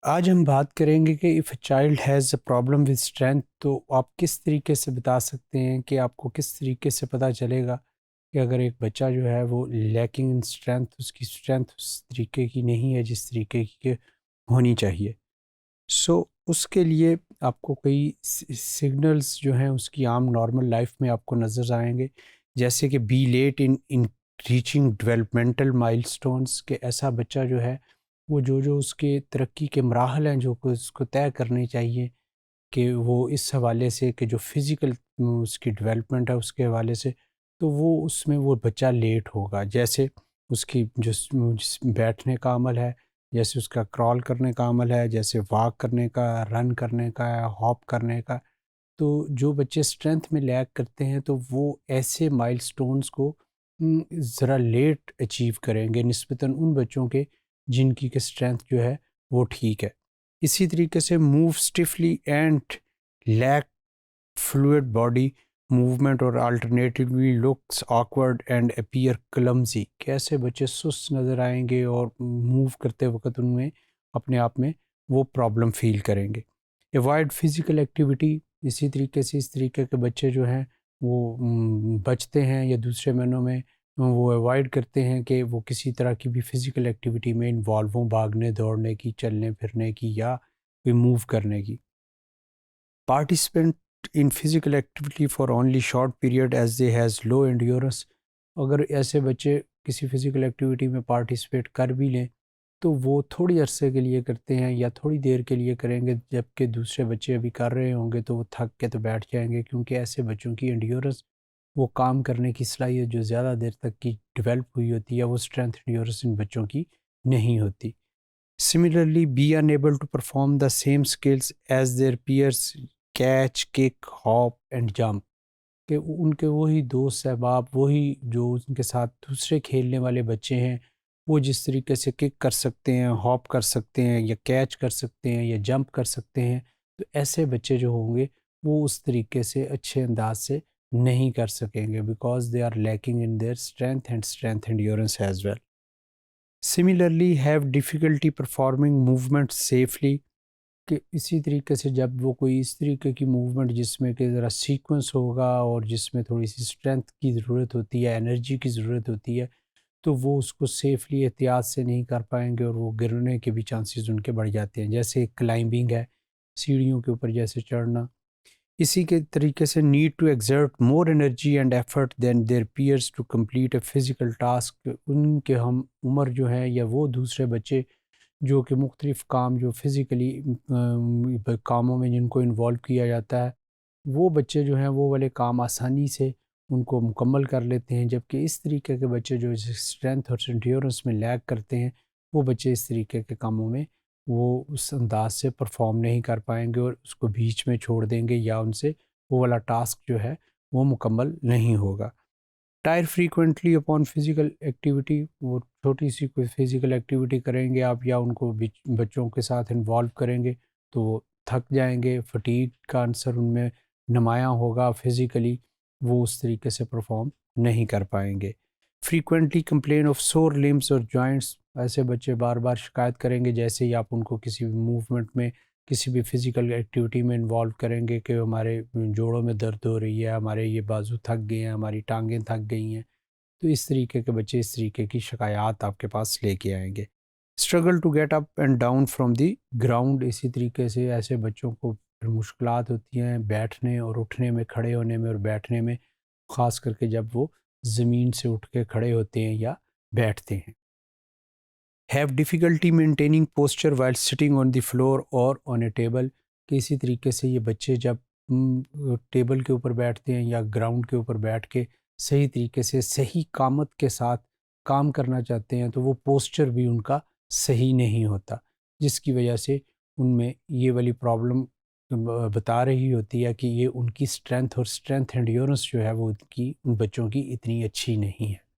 آج ہم بات کریں گے کہ if a child has a problem with strength, تو آپ کس طریقے سے بتا سکتے ہیں کہ آپ کو کس طریقے سے پتہ چلے گا کہ اگر ایک بچہ جو ہے وہ لیکنگ ان اسٹرینتھ، اس کی اسٹرینتھ اس طریقے کی نہیں ہے جس طریقے کی کہ ہونی چاہیے۔ اس کے لیے آپ کو کئی سگنلز جو ہیں اس کی عام نارمل لائف میں آپ کو نظر آئیں گے، جیسے کہ be late in reaching developmental milestones, کہ ایسا بچہ جو ہے وہ جو اس کے ترقی کے مراحل ہیں جو کہ اس کو طے کرنے چاہیے، کہ وہ اس حوالے سے کہ جو فزیکل اس کی ڈیولپمنٹ ہے اس کے حوالے سے، تو وہ اس میں وہ بچہ لیٹ ہوگا۔ جیسے اس کی جس بیٹھنے کا عمل ہے، جیسے اس کا کرال کرنے کا عمل ہے، جیسے واک کرنے کا، رن کرنے کا، ہاپ کرنے کا، تو جو بچے اسٹرینتھ میں لیک کرتے ہیں تو وہ ایسے مائل سٹونز کو ذرا لیٹ اچیو کریں گے نسبتاً ان بچوں کے جن کی کہ اسٹرینتھ جو ہے وہ ٹھیک ہے۔ اسی طریقے سے move stiffly and lack fluid body movement اور alternatively looks awkward and appear clumsy, کیسے بچے سست نظر آئیں گے اور موو کرتے وقت ان میں اپنے آپ میں وہ پرابلم فیل کریں گے۔ ایوائڈ فزیکل ایکٹیویٹی، اسی طریقے سے اس طریقے کے بچے جو ہیں وہ بچتے ہیں یا دوسرے معنوں میں وہ ایوائڈ کرتے ہیں کہ وہ کسی طرح کی بھی فزیکل ایکٹیویٹی میں انوالو ہوں، بھاگنے دوڑنے کی، چلنے پھرنے کی یا کوئی موو کرنے کی۔ Participant in physical activity for only short period as they has low endurance, اگر ایسے بچے کسی فزیکل ایکٹیویٹی میں پارٹیسپیٹ کر بھی لیں تو وہ تھوڑی عرصے کے لیے کرتے ہیں یا تھوڑی دیر کے لیے کریں گے، جبکہ دوسرے بچے ابھی کر رہے ہوں گے تو وہ تھک کے تو بیٹھ جائیں گے، کیونکہ ایسے بچوں کی انڈیورنس، وہ کام کرنے کی صلاحیت جو زیادہ دیر تک کی ڈیولپ ہوئی ہوتی ہے، وہ اسٹرینتھ انڈیورنس ان بچوں کی نہیں ہوتی۔ Similarly, be unable to perform the same skills as their peers catch, kick, hop and jump، کہ ان کے وہی دوست احباب، وہی جو ان کے ساتھ دوسرے کھیلنے والے بچے ہیں، وہ جس طریقے سے کک کر سکتے ہیں، ہاپ کر سکتے ہیں یا کیچ کر سکتے ہیں یا جمپ کر سکتے ہیں، تو ایسے بچے جو ہوں گے وہ اس طریقے سے اچھے انداز سے نہیں کر سکیں گے، because they are lacking in their strength endurance as well. Similarly have difficulty performing movement safely, کہ اسی طریقے سے جب وہ کوئی اس طریقے کی موومنٹ جس میں کہ ذرا سیکوینس ہوگا اور جس میں تھوڑی سی اسٹرینتھ کی ضرورت ہوتی ہے، انرجی کی ضرورت ہوتی ہے، تو وہ اس کو سیفلی احتیاط سے نہیں کر پائیں گے اور وہ گرنے کے بھی چانسز ان کے بڑھ جاتے ہیں، جیسے کلائمبنگ ہے، سیڑھیوں کے اوپر جیسے چڑھنا۔ اسی کے طریقے سے need to exert more energy and effort than their peers to complete a physical task, ان کے ہم عمر جو ہیں یا وہ دوسرے بچے جو کہ مختلف کام جو فزیکلی کاموں میں جن کو انوالو کیا جاتا ہے، وہ بچے جو ہیں وہ والے کام آسانی سے ان کو مکمل کر لیتے ہیں، جبکہ اس طریقے کے بچے جو اسٹرینتھ اور انڈیورنس میں لیگ کرتے ہیں، وہ بچے اس طریقے کے کاموں میں وہ اس انداز سے پرفارم نہیں کر پائیں گے اور اس کو بیچ میں چھوڑ دیں گے یا ان سے وہ والا ٹاسک جو ہے وہ مکمل نہیں ہوگا۔ Tire frequently upon physical activity, وہ چھوٹی سی کوئی فزیکل ایکٹیویٹی کریں گے آپ یا ان کو بچوں کے ساتھ انوالو کریں گے تو وہ تھک جائیں گے، فٹیگ کا عنصر ان میں نمایاں ہوگا، فزیکلی وہ اس طریقے سے پرفارم نہیں کر پائیں گے۔ فریکوینٹلی کمپلین آف سور لمبس اور جوائنٹس، ایسے بچے بار بار شکایت کریں گے جیسے ہی آپ ان کو کسی بھی موومنٹ میں، کسی بھی فزیکل ایکٹیویٹی میں انوالو کریں گے کہ ہمارے جوڑوں میں درد ہو رہی ہے، ہمارے یہ بازو تھک گئے ہیں، ہماری ٹانگیں تھک گئی ہیں، تو اس طریقے کے بچے اس طریقے کی شکایات آپ کے پاس لے کے آئیں گے۔ Struggle to get up and down from the ground, اسی طریقے سے ایسے بچوں کو پھر مشکلات ہوتی ہیں بیٹھنے اور اٹھنے میں، کھڑے ہونے میں اور بیٹھنے میں، خاص کر کے جب وہ زمین سے اٹھ کے کھڑے ہوتے ہیں یا بیٹھتے ہیں۔ Have difficulty maintaining posture while sitting on the floor اور آن اے ٹیبل، کہ اسی طریقے سے یہ بچے جب ٹیبل کے اوپر بیٹھتے ہیں یا گراؤنڈ کے اوپر بیٹھ کے صحیح طریقے سے صحیح قامت کے ساتھ کام کرنا چاہتے ہیں تو وہ پوسچر بھی ان کا صحیح نہیں ہوتا، جس کی وجہ سے ان میں یہ والی پرابلم بتا رہی ہوتی ہے کہ یہ ان کی اسٹرینتھ اور اسٹرینتھ انڈیورنس جو ہے وہ ان بچوں کی اتنی اچھی نہیں ہے۔